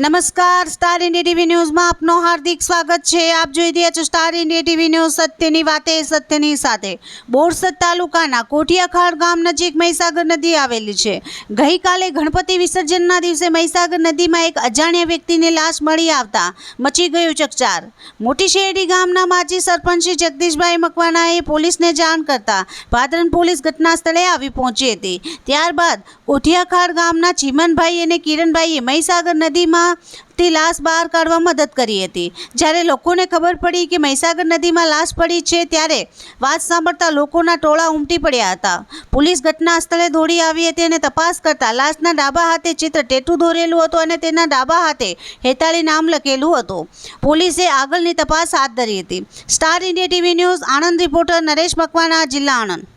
નમસ્કાર, star India TV ન્યૂઝમાં આપનું હાર્દિક સ્વાગત છે। આપ જોઈ રહ્યા છો સ્ટાર ઇન્ડિયા ટીવી ન્યૂઝ, સત્યની વાતે સત્યની સાથે। બોરસદ તાલુકાના કોઠિયાખાડ ગામ નજીક મહીસાગર નદી આવેલી છે। ગઈકાલે ગણપતિ વિસર્જનના દિવસે મહીસાગર નદીમાં એક અજાણ્યા વ્યક્તિની લાશ મળી આવતા મચી ગયો ચકચાર। મોટી શેરડી ગામના માજી સરપંચ શ્રી જગદીશભાઈ મકવાણાએ પોલીસને જાણ કરતા ભાદરન પોલીસ ઘટના સ્થળે આવી પહોંચી હતી। ત્યારબાદ કોઠિયાખાડ ગામના ચીમનભાઈ અને કિરણભાઈએ મહીસાગર નદીમાં તે લાશ બહાર કાઢવા મદદ કરી હતી। જ્યારે લોકોને ખબર પડી કે મહીસાગર નદીમાં લાશ પડી છે ત્યારે વાત સાંભળતા લોકોના ટોળા ઉમટી પડ્યા હતા। પોલીસ ઘટના સ્થળે દોડી આવી હતી અને તપાસ કરતા લાશના ડાબા હાથે ચિત્ર ટેટુ દોરેલું હતું અને તેના ડાબા હાથે હેતાળી નામ લખેલું હતું। પોલીસે આગળની તપાસ હાથ ધરી હતી। Star India TV news Anand reporter Naresh Makwana, જિલ્લા આણંદ।